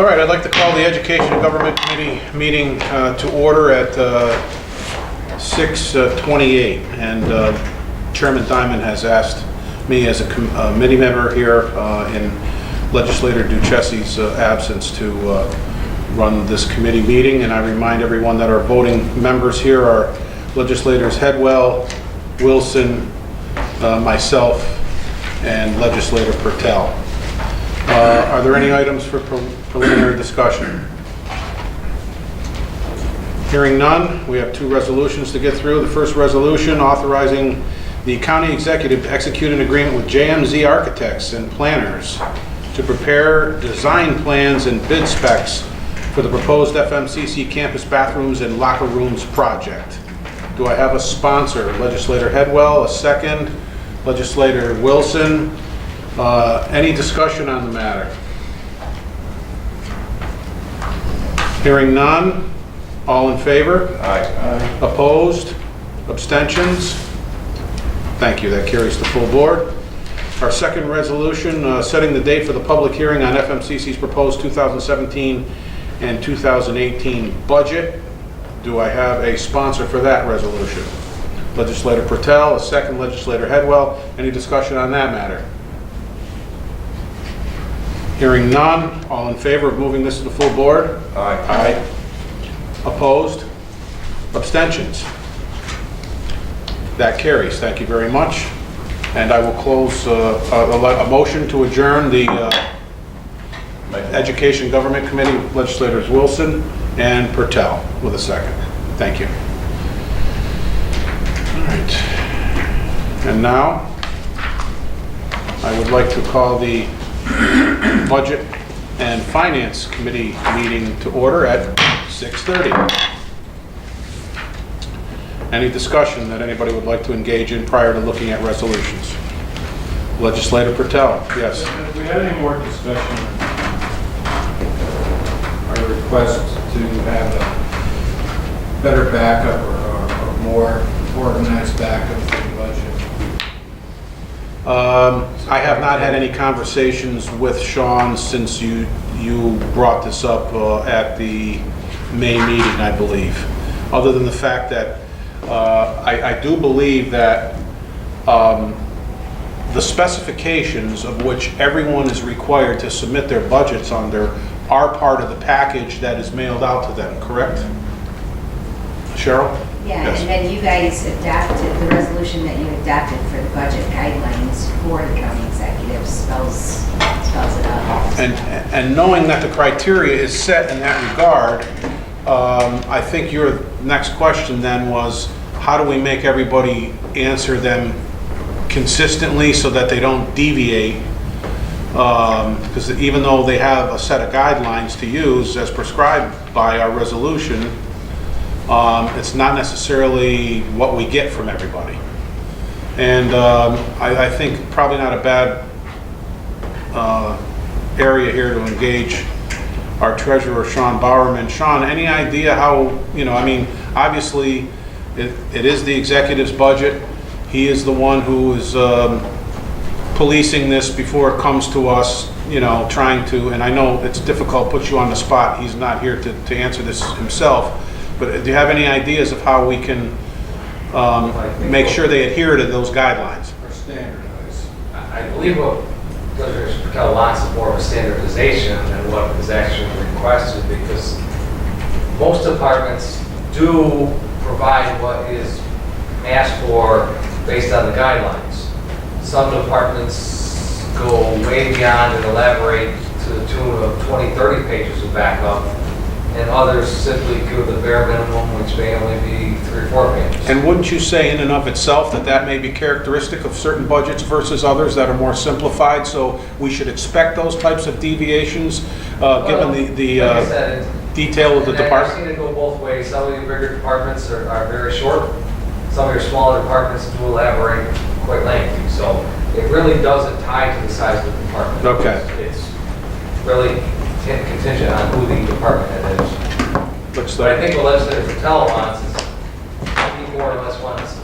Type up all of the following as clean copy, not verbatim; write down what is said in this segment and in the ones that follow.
All right, I'd like to call the Education and Government Committee meeting to order at 6:28. And Chairman Diamond has asked me as a committee member here in Legislator Duchesse's absence to run this committee meeting. And I remind everyone that our voting members here are Legislators Headwell, Wilson, myself, and Legislator Pertel. Are there any items for preliminary discussion? Hearing none, we have two resolutions to get through. The first resolution authorizing the county executive to execute an agreement with JMZ Architects and Planners to prepare design plans and bid specs for the proposed FMCC campus bathrooms and locker rooms project. Do I have a sponsor? Legislator Headwell, a second. Legislator Wilson. Any discussion on the matter? Hearing none. All in favor? Aye. Opposed? Abstentions? Thank you. That carries the full board. Our second resolution, setting the date for the public hearing on FMCC's proposed 2017 and 2018 budget. Do I have a sponsor for that resolution? Legislator Pertel, a second. Legislator Headwell. Any discussion on that matter? Hearing none. All in favor of moving this to the full board? Aye. Aye. Opposed? Abstentions? That carries. Thank you very much. And I will close a motion to adjourn the Education Government Committee, Legislators Wilson and Pertel, with a second. Thank you. All right. And now, I would like to call the Budget and Finance Committee meeting to order at 6:30. Any discussion that anybody would like to engage in prior to looking at resolutions? Legislator Pertel, yes. Have we had any more discussion on our request to have a better backup or more organized backup for the budget? I have not had any conversations with Sean since you brought this up at the May meeting, I believe. Other than the fact that I do believe that the specifications of which everyone is required to submit their budgets under are part of the package that is mailed out to them, correct? Cheryl? Yeah, Yes. and then you guys adopted, the resolution that you adopted for the budget guidelines for the county executive spells it out. And knowing that the criteria is set in that regard, I think your next question then was, how do we make everybody answer them consistently so that they don't deviate? Because even though they have a set of guidelines to use as prescribed by our resolution, it's not necessarily what we get from everybody. And I think probably not a bad area here to engage our treasurer, Sean Bowerman. Sean, any idea how, I mean, obviously it is the executive's budget. He is the one who is policing this before it comes to us, trying to, and I know it's difficult, put you on the spot. He's not here to answer this himself. But do you have any ideas of how we can make sure they adhere to those guidelines? Or standardized? I believe what Legislators Pertel wants is more of a standardization than what is actually requested, because most departments do provide what is asked for based on the guidelines. Some departments go way beyond and elaborate to the tune of 20, 30 pages of backup, and others simply give the bare minimum, which may only be 3 or 4 pages. And wouldn't you say in and of itself that may be characteristic of certain budgets versus others that are more simplified, so we should expect those types of deviations given the like I said, detail of the and I've department? seen it go both ways. Some of the bigger departments are very short. Some of your smaller departments do elaborate quite lengthy. So it really doesn't tie to the size of the department. Okay. It's really contingent on who the department head is. Looks But I like, think what Legislator Pertel wants is, he more or less wants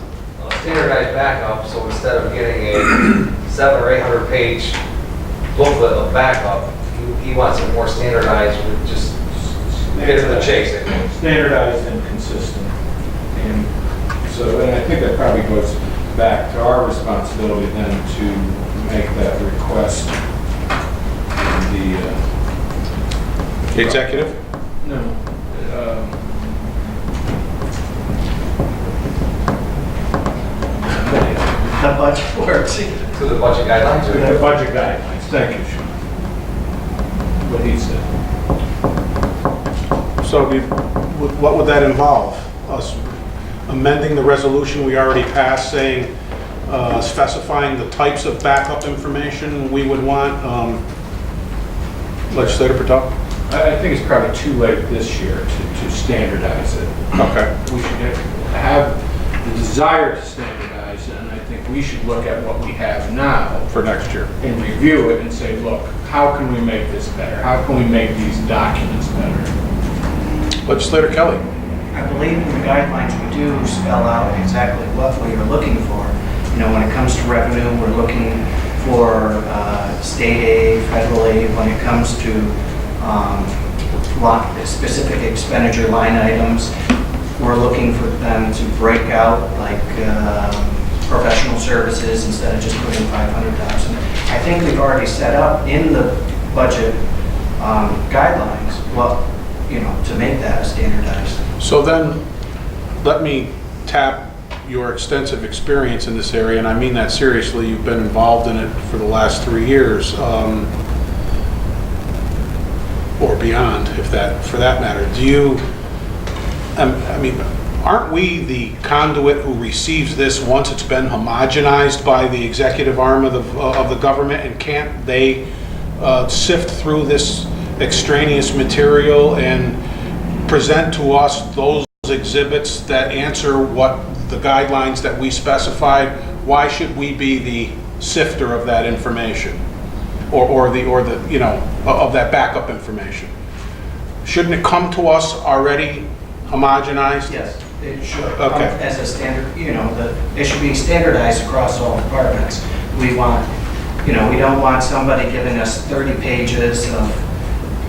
a standardized backup, so instead of getting a 700 or 800 page booklet of backup, he he wants it more standardized, with just get to the chase, I think. Standardized and consistent. And so, and I think that probably goes back to our responsibility then to make that request. The executive? No. The budget works. To the budget guidelines, or? The budget guidelines, thank you, Sean. What he said. So what would that involve? Us amending the resolution we already passed, saying, specifying the types of backup information we would want? Legislator Patel? I think it's probably too late this year to standardize it. Okay. We should have the desire to standardize it, and I think we should look at what we have now For next year. and review it and say, look, how can we make this better? How can we make these documents better? Legislator Kelly? I believe in the guidelines, we do spell out exactly what we are looking for. You know, when it comes to revenue, we're looking for state aid, federal aid. When it comes to specific expenditure line items, we're looking for them to break out like professional services instead of just putting 500,000. I think we've already set up in the budget guidelines what, you know, to make that standardized. So then, let me tap your extensive experience in this area, and I mean that seriously. You've been involved in it for the last 3 years, or beyond, if that, for that matter. Do you, I mean, aren't we the conduit who receives this once it's been homogenized by the executive arm of the government, and can't they sift through this extraneous material and present to us those exhibits that answer what the guidelines that we specified? Why should we be the sifter of that information, or the you know, of that backup information? Shouldn't it come to us already homogenized? Yes, it should. Okay. As a standard, you know, it should be standardized across all departments. We want, you know, we don't want somebody giving us 30 pages of,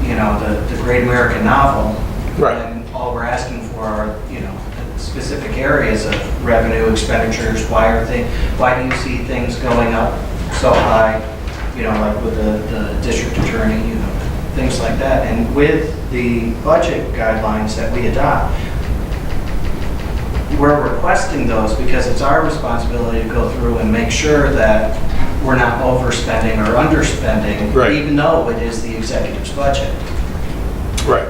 you know, the great American novel. Right. And all we're asking for are, you know, specific areas of revenue expenditures. Why do you see things going up so high? You know, like with the district attorney, you know, things like that. And with the budget guidelines that we adopt, we're requesting those because it's our responsibility to go through and make sure that we're not overspending or underspending, Right. even though it is the executive's budget. Right.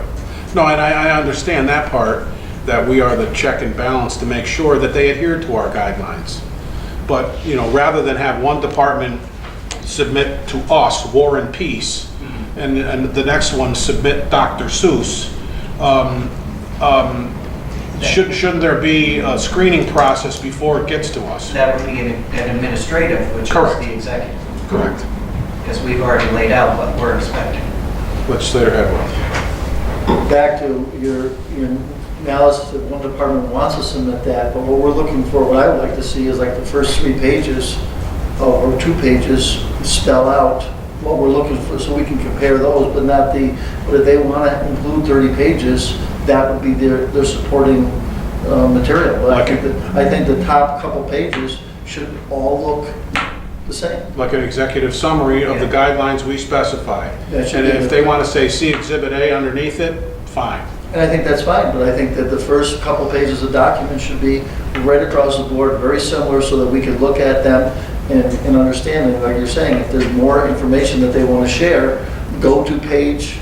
No, and I understand that part, that we are the check and balance to make sure that they adhere to our guidelines. But, you know, rather than have one department submit to us War and Peace, and the next one submit Dr. Seuss, shouldn't there be a screening process before it gets to us? That would be an administrative, which Correct. is the executive, Correct. because we've already laid out what we're expecting. Legislator Hedwell. Back to your analysis that one department wants to submit that, but what we're looking for, what I would like to see is like the first 3 pages or 2 pages spell out what we're looking for so we can compare those, but not but if they want to include 30 pages, that would be their supporting material. But I think the top couple pages should all look the same. Like an executive summary of the guidelines we specify. That should And be if they want to say, see Exhibit A underneath it, fine. And I think that's fine, but I think that the first couple pages of documents should be right across the board, very similar, so that we can look at them and understand it. Like you're saying, if there's more information that they want to share, go to page,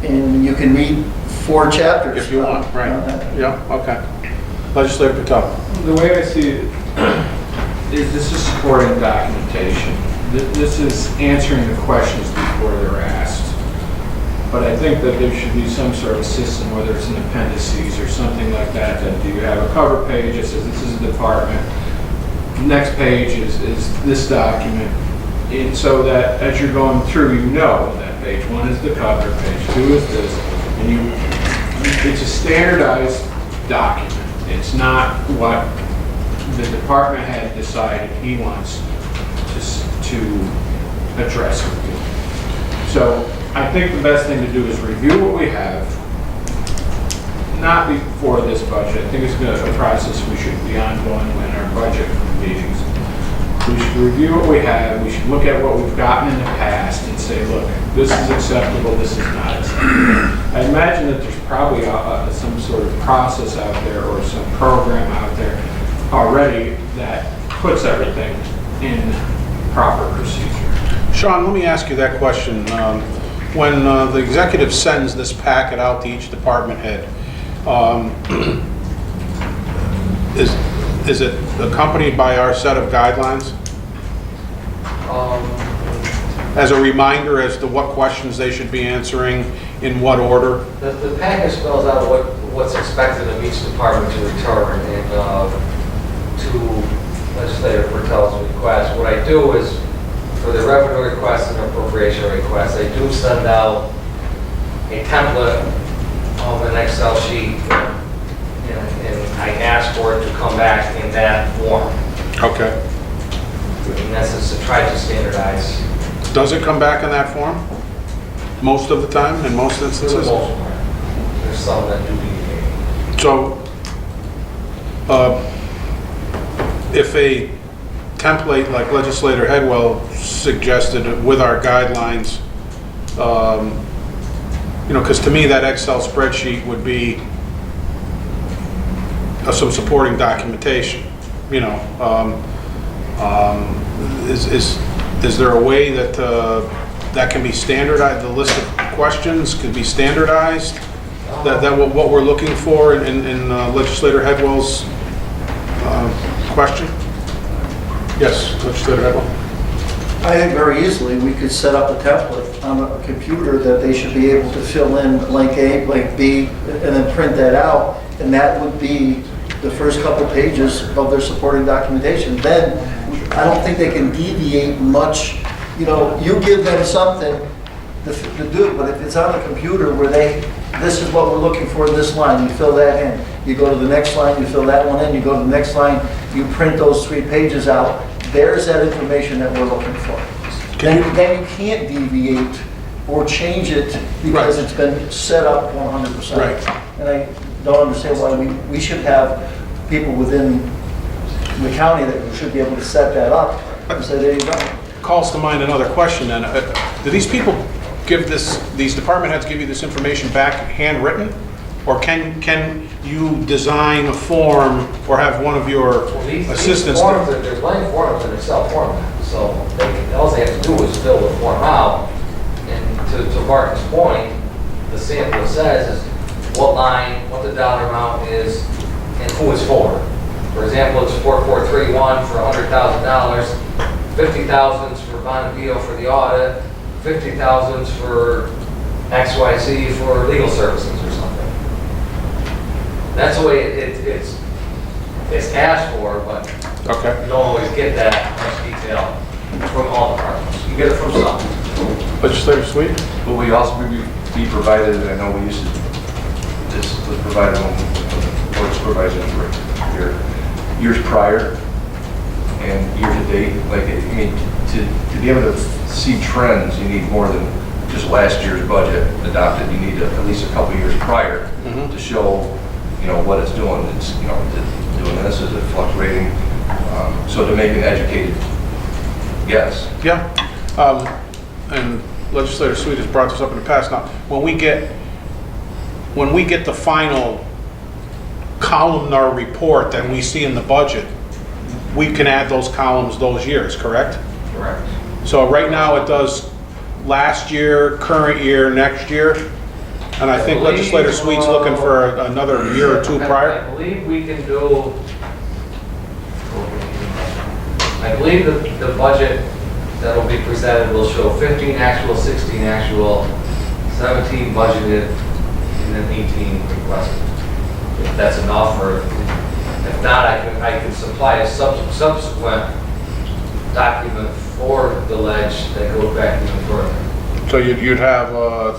and you can read 4 chapters. If you want, right. on that. Yeah, okay. Legislator Patel. The way I see it is this is supporting documentation. This is answering the questions before they're asked. But I think that there should be some sort of system, whether it's in appendices or something like that, that do you have a cover page that says this is a department, next page is this document, and so that as you're going through, you know that page 1 is the cover, page 2 is this, and it's a standardized document. It's not what the department head decided he wants to address with you. So I think the best thing to do is review what we have, not before this budget. I think it's a process we should be ongoing in our budget meetings. We should review what we have, we should look at what we've gotten in the past and say, look, this is acceptable, this is not acceptable. I imagine that there's probably some sort of process out there or some program out there already that puts everything in proper procedure. Sean, let me ask you that question. When the executive sends this packet out to each department head, is it accompanied by our set of guidelines? As a reminder as to what questions they should be answering, in what order? The package spells out what's expected of each department to return and to legislative Bertel's request. What I do is, for the revenue request and appropriation request, I do send out a template of an Excel sheet, and I ask for it to come back in that form. Okay. In essence, to try to standardize. Does it come back in that form? Most of the time, in most For the instances? most part. There's some that do deviate. So, if a template like Legislator Headwell suggested with our guidelines, because to me that Excel spreadsheet would be some supporting documentation, is there a way that that can be standardized, the list of questions can be standardized? That what we're looking for in Legislator Headwell's question? Yes, Legislator Headwell. I think very easily, we could set up a template on a computer that they should be able to fill in blank A, blank B, and then print that out, and that would be the first couple pages of their supporting documentation. Then, I don't think they can deviate much. You give them something to do, but if it's on a computer where this is what we're looking for in this line, you fill that in. You go to the next line, you fill that one in, you go to the next line, you print those 3 pages out. There's that information that we're looking for. Then you can't deviate or change it because it's been set up 100%. Right. And I don't understand why we should have people within the county that should be able to set that up and say, there you go. Calls to mind another question then. Do these people these department heads give you this information back handwritten? Or can you design a form or have one of your assistants? These forms, they're blank forms in Excel format, so all they have to do is fill the form out. And to Martin's point, the sample says is what line, what the dollar amount is, and who it's for. For example, it's 4431 for $100,000, 50,000 for Bonneville for the audit, 50,000 for XYZ for legal services or something. That's the way it's asked for, but Okay. you don't always get that much detail from all departments. You get it from some. Legislator Sweet? Will we also be provided, I know we used to, this was provided when the board supervisors were here, years prior and year to date, to be able to see trends, you need more than just last year's budget adopted. You need at least a couple years prior to show, what it's doing. It's, doing this, is it fluctuating? So to make an educated guess. Yeah. And Legislator Sweet has brought this up in the past. Now, when we get the final columnar report that we see in the budget, we can add those columns those years, correct? Correct. So right now it does last year, current year, next year. And I think Legislator Sweet's looking for another year or two prior. I believe we can do, I believe the budget that will be presented will show 15 actual, 16 actual, 17 budgeted, and then 18 requested. If that's enough, or if not, I can supply a subsequent document for the ledge that goes back even further. So you'd have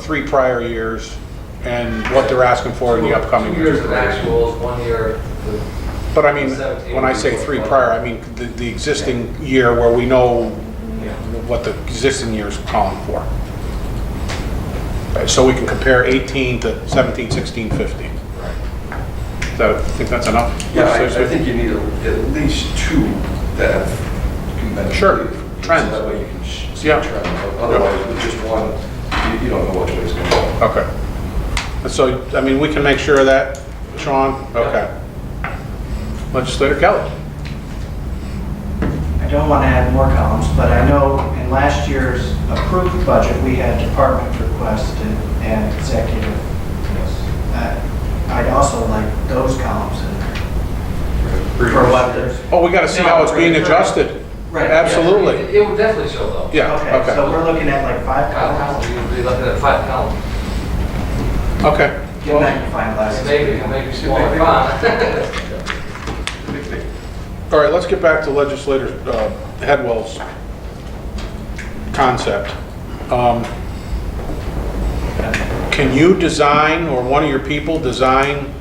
3 prior years and what they're asking for in the upcoming 2 years. years of actuals, 1 year. But I mean, when I say 3 prior, I mean the existing year where we know what the existing year is calling for. So we can compare 18 to 17, 16, 15. Think that's enough? Yeah, I think you need at least two that have conventional. Sure, trends. So that way you can see Yeah. a trend. Otherwise, with just one, you don't know which way it's going to go. Okay. So, I mean, we can make sure of that, Sean? Okay. Legislator Kelly? I don't want to add more columns, but I know in last year's approved budget, we had department requested and executive. I'd also like those columns in there. For what there's. Oh, we got to see how it's being adjusted. Right. Absolutely. It would definitely show those. Yeah, Okay, so okay. we're looking at like 5 5 columns. columns, you'd be looking at 5 columns. Okay. Get magnifying glasses. Maybe smaller font. All right, let's get back to Legislator Headwell's concept. Can you design, or one of your people design,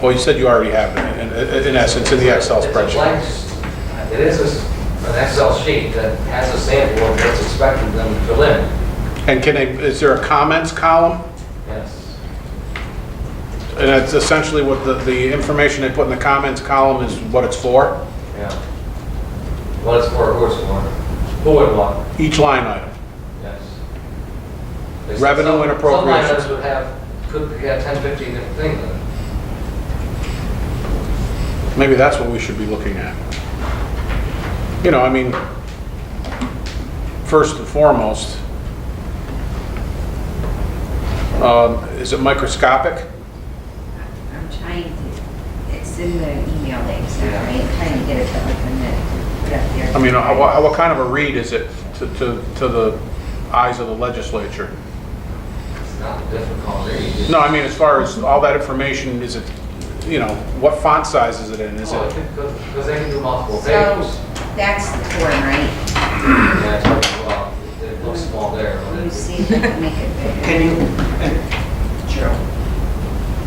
well, you said you already have it, in essence, in the Excel It's a spreadsheet. blank, it is an Excel sheet that has a sample of what's expected of them to fill in. And is there a comments column? Yes. And it's essentially what the information they put in the comments column is what it's for? Yeah. What it's for, who it's for, who and what, Each line item. yes. Revenue and appropriations. Some line items could have 10, 15 different things in it. Maybe that's what we should be looking at. You know, I mean, first and foremost, is it microscopic? I'm trying to, it's in the email that you sent, right? I'm trying to get it to open it, put up there. I mean, what kind of a read is it to the eyes of the legislature? It's not a difficult read. No, I mean, as far as all that information, is it, you know, what font size is it in? Is Oh, it? because they can do multiple So, pages. that's the form, right? Yeah, it's hard to go out. It looks small there, but Let me it's. see if I can make it bigger. Can you, Cheryl,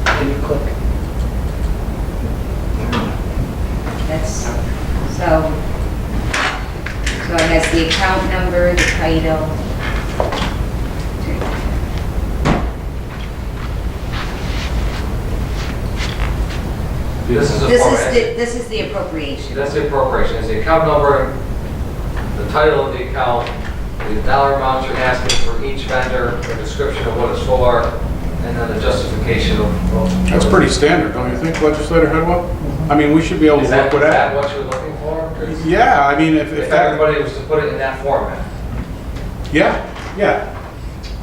can you click? That's, so it has the account number, the title. This is a format. This is the appropriation. That's the appropriation, it's the account number, the title of the account, the dollar amount you're asking for each vendor, the description of what it's for, and then the justification of. That's pretty standard, don't you think, Legislator Headwell? I mean, we should be able to Is that work with that. what you're looking for? Yeah, I mean, if If that, everybody was to put it in that format. yeah, yeah.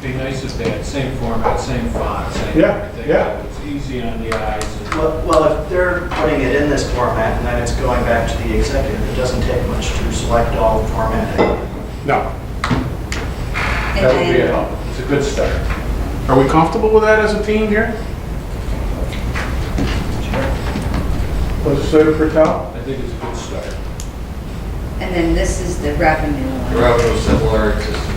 Be nice if they had same format, same font, same Yeah, everything. yeah. It's easy on the eyes. Well, if they're putting it in this format and then it's going back to the executive, it doesn't take much to select all the formatting. No. And That would be a then, help. It's a good start. Are we comfortable with that as a team here? Legislator Patel? I think it's a good start. and then this is the revenue The one. revenue is similar, it's just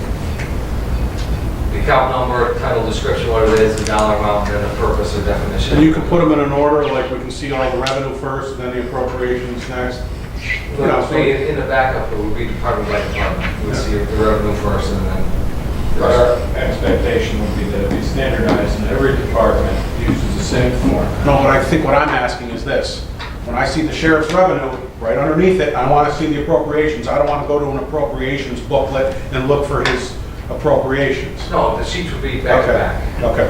the account number, title, description, what it is, the dollar amount, and the purpose or definition. And you can put them in an order, like we can see all the revenue first, and then the appropriations next. It would be in the backup, it would be department by department. We would see the revenue first and then. But our expectation would be that it be standardized and every department uses the same format. No, but I think what I'm asking is this. When I see the sheriff's revenue, right underneath it, I want to see the appropriations. I don't want to go to an appropriations booklet and look for his appropriations. No, the sheets would be back to back. Okay.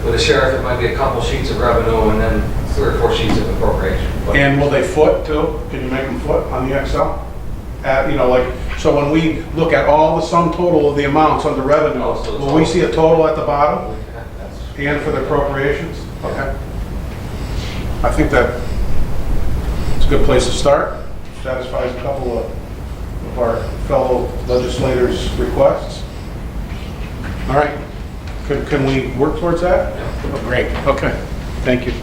With the sheriff, it might be a couple sheets of revenue and then 3 or 4 sheets of appropriation. But And will they foot too? Can you make them foot on the Excel? You know, like, so when we look at all the sum total of the amounts under revenue, Oh, so it's will we see a total at the bottom? that's- And for the appropriations? Okay. I think that it's a good place to start. Satisfies a couple of our fellow legislators' requests. All right. Can we work towards that? Oh, great. Okay. Thank you.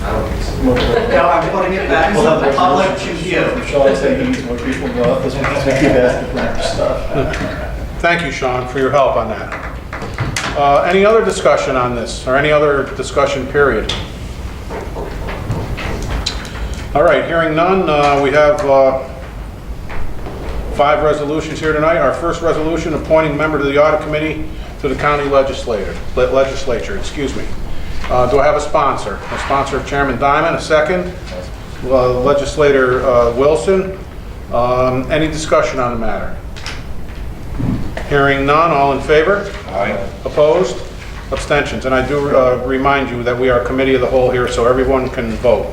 I don't think so. Now, I'm putting it back to the public to view. Sean said he needs more people in the office because we keep asking for more stuff. Thank you, Sean, for your help on that. Any other discussion on this, or any other discussion period? All right, hearing none, we have 5 resolutions here tonight. Our first resolution, appointing member to the audit committee to the county legislature, excuse me. Do I have a sponsor? A sponsor of Chairman Diamond, a second. Legislator Wilson. Any discussion on the matter? Hearing none, all in favor? Aye. Opposed? Abstentions. And I do remind you that we are a committee of the whole here, so everyone can vote.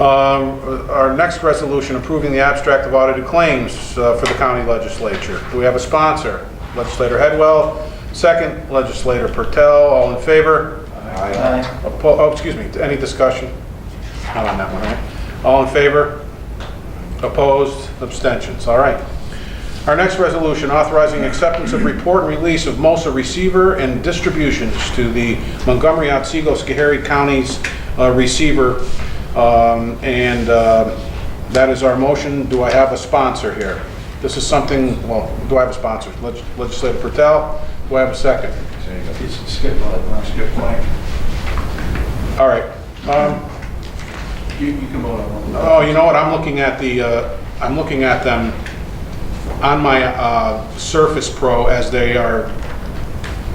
Our next resolution, approving the abstract of audited claims for the county legislature. Do we have a sponsor? Legislator Headwell. Second, Legislator Pertel. All in favor? Aye. Oh, excuse me. Any discussion? Not on that one, right? All in favor? Opposed? Abstentions. All right. Our next resolution, authorizing acceptance of report and release of MOSA receiver and distributions to the Montgomery, Otsego, Schoharie counties receiver. That is our motion. Do I have a sponsor here? This is something, well, do I have a sponsor? Legislator Pertel. Do I have a second? Skip blank. All right. You can vote on one. Oh, you know what? I'm looking at them on my Surface Pro as they are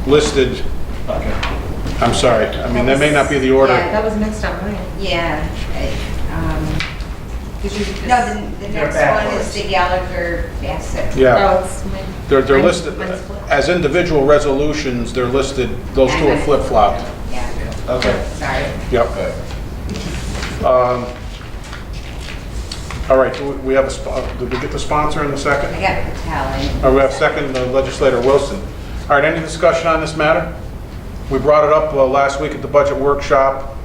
listed. Okay. I'm sorry. I mean, that may not be the order. Yeah, that was mixed up, right? Yeah. Did you? No, the They're next one backwards. is the Gallagher Bassett. Yeah. Oh, it's mine. They're Mine's- listed mine's split. as individual resolutions. They're listed, those two are flip-flopped. Yeah. Okay. Sorry. Yep. All right, do we have did we get the sponsor in the second? I got Patel. We have second, Legislator Wilson. All right, any discussion on this matter? We brought it up last week at the budget workshop.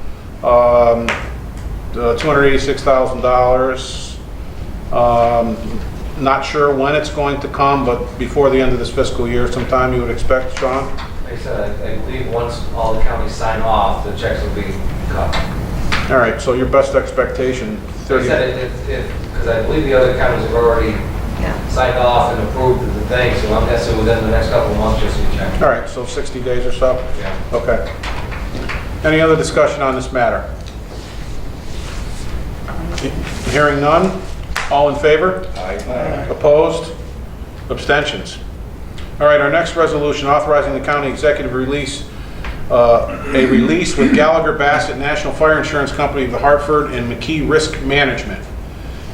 $286,000. Not sure when it's going to come, but before the end of this fiscal year, sometime you would expect, Sean? Like I said, I believe once all the counties sign off, the checks will be cut. All right, so your best expectation, So I 30. said, because I believe the other counties have already signed off and approved the thing, so I'm guessing within the next couple of months, just to check. All right, so 60 days or so? Yeah. Okay. Any other discussion on this matter? Hearing none? All in favor? Aye. Opposed? Abstentions? All right, our next resolution, authorizing the county executive release, a release with Gallagher Bassett National Fire Insurance Company of the Hartford and McKee Risk Management.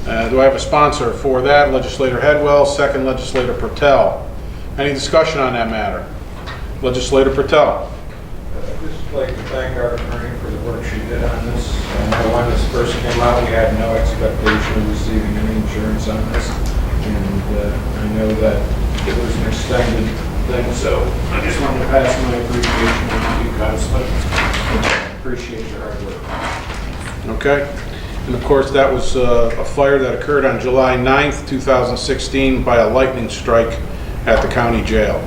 Do I have a sponsor for that? Legislator Headwell, second, Legislator Pertel. Any discussion on that matter? Legislator Pertel. I'd just like to thank our attorney for the work she did on this. I know when this first came out, we had no expectation of receiving any insurance on this. And I know that it was an extended thing, so I just wanted to pass my appreciation on to you, Counselor. Appreciate your hard work. Okay. And of course, that was a fire that occurred on July 9th, 2016 by a lightning strike at the county jail.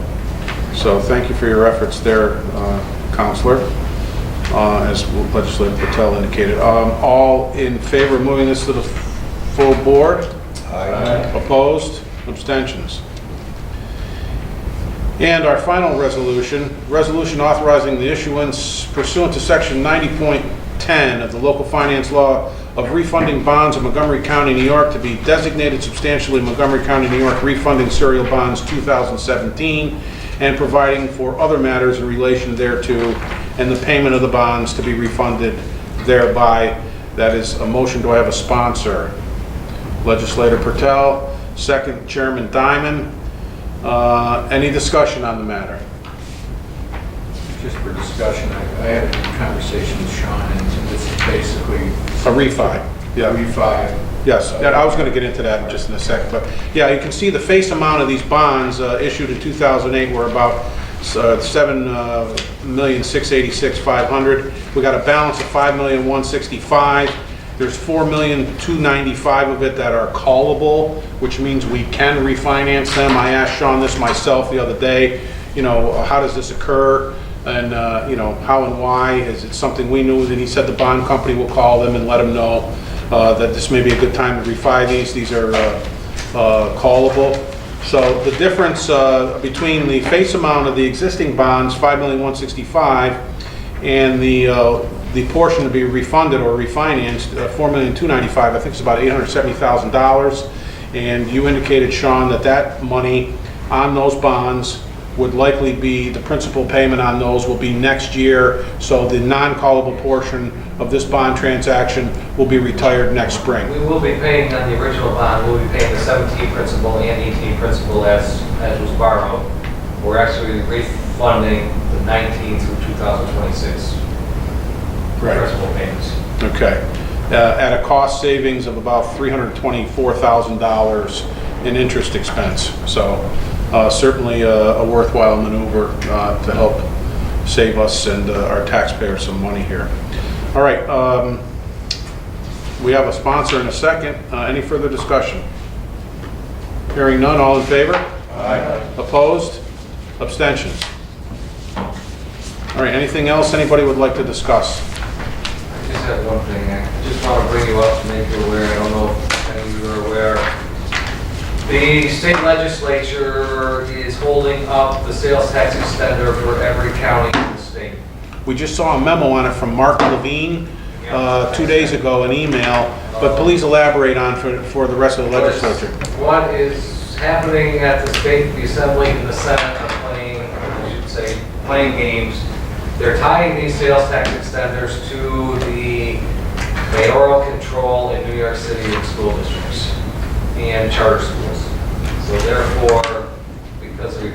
So thank you for your efforts there, Counselor, as Legislator Patel indicated. All in favor of moving this to the full board? Aye. Opposed? Abstentions? And our final resolution authorizing the issuance pursuant to section 90.10 of the local finance law of refunding bonds of Montgomery County, New York to be designated substantially Montgomery County, New York refunding serial bonds 2017 and providing for other matters in relation thereto and the payment of the bonds to be refunded thereby. That is a motion. Do I have a sponsor? Legislator Pertel, second, Chairman Diamond. Any discussion on the matter? Just for discussion, I had a conversation with Sean, and this is basically A refi. Yeah. refi. Yes, yeah, I was going to get into that in just in a second, but yeah, you can see the face amount of these bonds issued in 2008 were about $7,686,500. We got a balance of $5,165,000. There's $4,295,000 of it that are callable, which means we can refinance them. I asked Sean this myself the other day, you know, how does this occur? And, you know, how and why? Is it something we knew? And he said the bond company will call them and let them know that this may be a good time to refi these. These are callable. So the difference between the face amount of the existing bonds, $5,165,000, and the portion to be refunded or refinanced, $4,295,000, I think it's about $870,000, And you indicated, Sean, that that money on those bonds would likely be, the principal payment on those will be next year, so the non-callable portion of this bond transaction will be retired next spring. We will be paying on the original bond, we'll be paying the 17 principal and 18 principal as was borrowed. We're actually refunding the 19 through 2026 principal payments. Okay. At a cost savings of about $324,000 in interest expense. So certainly a worthwhile maneuver to help save us and our taxpayers some money here. All right. We have a sponsor in a second. Any further discussion? Hearing none, all in favor? Aye. Opposed? Abstentions? All right, anything else anybody would like to discuss? I just have one thing. I just want to bring you up to make you aware. I don't know if any of you are aware. The state legislature is holding up the sales tax extender for every county in the state. We just saw a memo on it from Mark Levine 2 days ago, an email, but please elaborate on for the rest of the legislature. What is happening at the state, the assembly, and the senate are playing, I should say, playing games. They're tying these sales tax extenders to the mayoral control in New York City and school districts and charter schools. So therefore, because the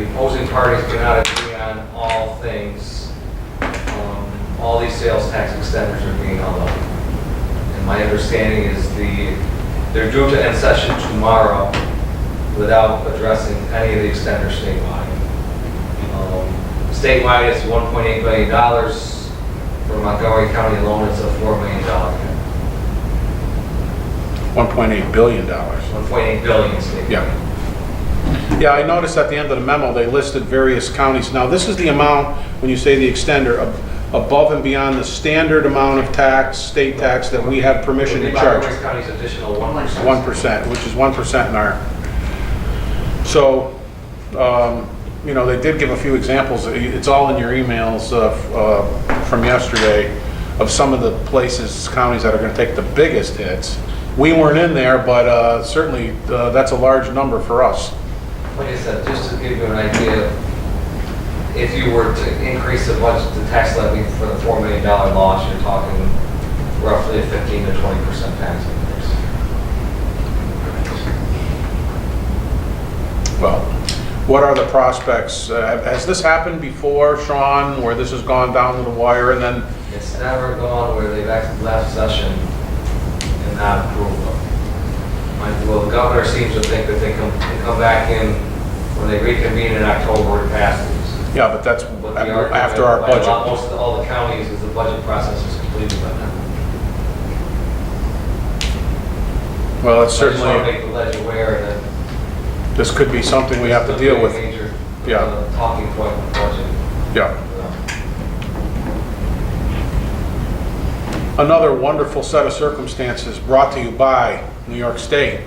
opposing parties cannot agree on all things, all these sales tax extenders are being held up. And my understanding is they're due to end session tomorrow without addressing any of the extenders statewide. Statewide, it's $1.8 billion. For Montgomery County alone, it's a $4 million cap. $1.8 billion. 1.8 billion statewide. Yeah. Yeah, I noticed at the end of the memo, they listed various counties. Now, this is the amount, when you say the extender, above and beyond the standard amount of tax, state tax, that we have permission to charge. Montgomery County's additional 1%. 1%, which is 1% in our, so, you know, they did give a few examples. It's all in your emails from yesterday of some of the places, counties that are going to take the biggest hits. We weren't in there, but certainly that's a large number for us. Like I said, just to give you an idea, if you were to increase the budget, the tax levy for the $4 million loss, you're talking roughly a 15 to 20% tax increase. Well, what are the prospects? Has this happened before, Sean, where this has gone down to the wire and then? It's never gone where they've actually left session and not approved them. Well, the governor seems to think that they can come back in when they reconvene in October and pass these. Yeah, but that's But the after our argument by budget. most of all the counties is the budget process is completed by now. Well, it's I just want to certainly, make the ledge aware that this could be something we have to it's deal a with. major Yeah. talking point in the budget. Yeah. Another wonderful set of circumstances brought to you by New York State.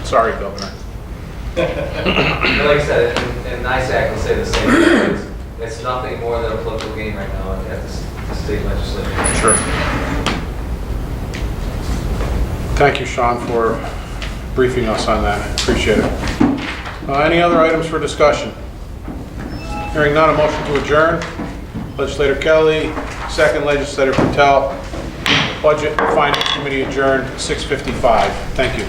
Sorry, Governor. But like I said, and NISAC will say the same thing. It's nothing more than a political game right now at the state legislature. Sure. Thank you, Sean, for briefing us on that. Appreciate it. Any other items for discussion? Hearing none, a motion to adjourn. Legislator Kelly, second Legislator Patel. Budget and Finance Committee adjourned 6:55. Thank you.